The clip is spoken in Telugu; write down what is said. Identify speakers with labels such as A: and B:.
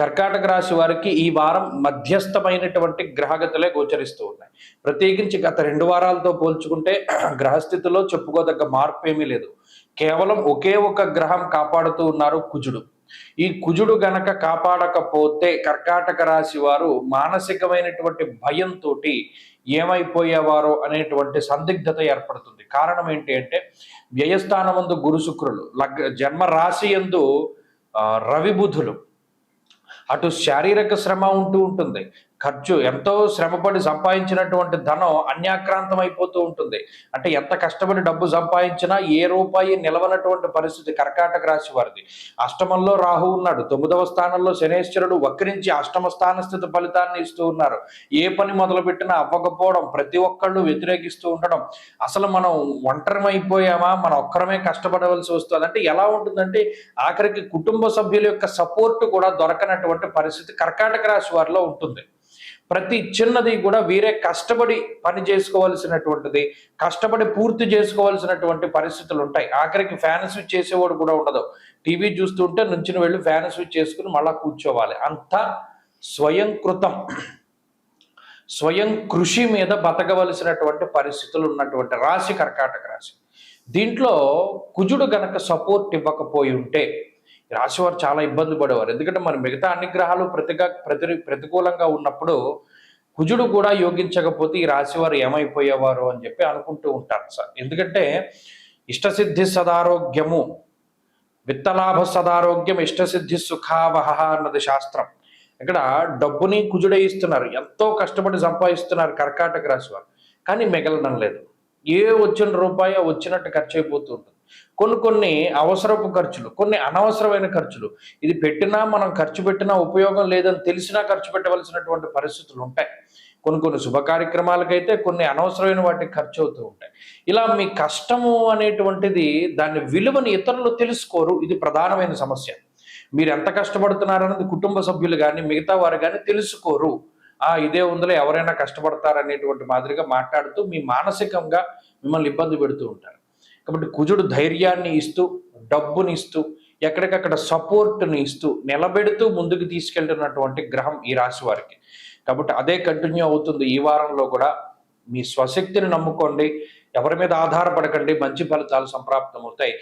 A: కర్కాటక రాశి వారికి ఈ వారం మధ్యస్థమైనటువంటి గ్రహగతులే గోచరిస్తూ ఉన్నాయి. ప్రత్యేకించి గత 2 వారాలతో పోల్చుకుంటే గ్రహస్థితిలో చెప్పుకోదగ్గ మార్పు ఏమీ లేదు. కేవలం ఒకే ఒక గ్రహం కాపాడుతూ ఉన్నారు, కుజుడు. ఈ కుజుడు గనక కాపాడకపోతే కర్కాటక రాశి వారు మానసికమైనటువంటి భయంతోటి ఏమైపోయేవారో అనేటువంటి సందిగ్ధత ఏర్పడుతుంది. కారణం ఏంటి అంటే వ్యయస్థానమందు గురు శుక్రులు, జన్మ రాశి యందు రవి బుధులు. అటు శారీరక శ్రమ ఉంటూ ఉంటుంది. ఖర్చు ఎంతో శ్రమపడి సంపాదించినటువంటి ధనం అన్యాక్రాంతం అయిపోతూ ఉంటుంది. అంటే ఎంత కష్టపడి డబ్బు సంపాదించినా ఏ రూపాయి నిలవనటువంటి పరిస్థితి కర్కాటక రాశి వారిది. అష్టమంలో రాహు ఉన్నాడు, 9వ స్థానంలో శనేశ్వరుడు వక్రించి అష్టమ స్థాన స్థితి ఫలితాన్ని ఇస్తూ ఉన్నారు. ఏ పని మొదలుపెట్టినా అవ్వకపోవడం, ప్రతి ఒక్కళ్ళు వ్యతిరేకిస్తూ ఉండడం, అసలు మనం ఒంటరిమైపోయామా, మనం ఒక్కరమే కష్టపడవలసి వస్తుంది. అంటే ఎలా ఉంటుందంటే ఆఖరికి కుటుంబ సభ్యుల యొక్క సపోర్ట్ కూడా దొరకనటువంటి పరిస్థితి కర్కాటక రాశి వారిలో ఉంటుంది. ప్రతి చిన్నది కూడా వీరే కష్టపడి పని చేసుకోవాల్సినటువంటిది, కష్టపడి పూర్తి చేసుకోవాల్సినటువంటి పరిస్థితులు ఉంటాయి. ఆఖరికి ఫ్యాన్ స్విచ్ చేసేవాడు కూడా ఉండదు. టీవీ చూస్తుంటే నుంచుని వెళ్ళి ఫ్యాన్ స్విచ్ చేసుకుని మళ్ళా కూర్చోవాలి. అంతా స్వయంకృతం, స్వయం కృషి మీద బతకవలసినటువంటి పరిస్థితులు ఉన్నటువంటి రాశి కర్కాటక రాశి. దీంట్లో కుజుడు గనక సపోర్ట్ ఇవ్వకపోయి ఉంటే రాశివారు చాలా ఇబ్బంది పడేవారు. ఎందుకంటే మరి మిగతా అన్ని గ్రహాలు ప్రతికూలంగా ఉన్నప్పుడు కుజుడు కూడా యోగించకపోతే ఈ రాశివారు ఏమైపోయేవారు అని చెప్పి అనుకుంటూ ఉంటారు సార్. ఎందుకంటే ఇష్టసిద్ధి సదారోగ్యము, విత్తలాభ సదారోగ్యం, ఇష్టసిద్ధి సుఖావహ అన్నది శాస్త్రం. ఇక్కడ డబ్బుని కుజుడే ఇస్తున్నారు, ఎంతో కష్టపడి సంపాదిస్తున్నారు కర్కాటక రాశి వారు, కానీ మిగలడం లేదు. ఏ వచ్చిన రూపాయి వచ్చినట్టు ఖర్చు అయిపోతూ ఉంటుంది. కొన్ని అవసరపు ఖర్చులు, కొన్ని అనవసరమైన ఖర్చులు. ఇది పెట్టినా మనం ఖర్చు పెట్టినా ఉపయోగం లేదని తెలిసినా ఖర్చు పెట్టవలసినటువంటి పరిస్థితులు ఉంటాయి. కొన్ని శుభ కార్యక్రమాలకైతే కొన్ని అనవసరమైన వాటికి ఖర్చు అవుతూ ఉంటాయి. ఇలా మీ కష్టము అనేటువంటిది దాని విలువని ఇతరులు తెలుసుకోరు. ఇది ప్రధానమైన సమస్య. మీరు ఎంత కష్టపడుతున్నారన్నది కుటుంబ సభ్యులు కానీ మిగతా వారు కానీ తెలుసుకోరు. ఇదే ఉందిలే, ఎవరైనా కష్టపడతారనేటువంటి మాదిరిగా మాట్లాడుతూ మీ మానసికంగా మిమ్మల్ని ఇబ్బంది పెడుతూ ఉంటారు. కాబట్టి కుజుడు ధైర్యాన్ని ఇస్తూ, డబ్బుని ఇస్తూ, ఎక్కడికక్కడ సపోర్ట్ని ఇస్తూ, నిలబెడుతూ ముందుకు తీసుకెళ్తున్నటువంటి గ్రహం ఈ రాశి వారికి. కాబట్టి అదే కంటిన్యూ అవుతుంది ఈ వారంలో కూడా. మీ స్వశక్తిని నమ్ముకోండి, ఎవరి మీద ఆధారపడకండి, మంచి ఫలితాలు సంప్రాప్తమవుతాయి.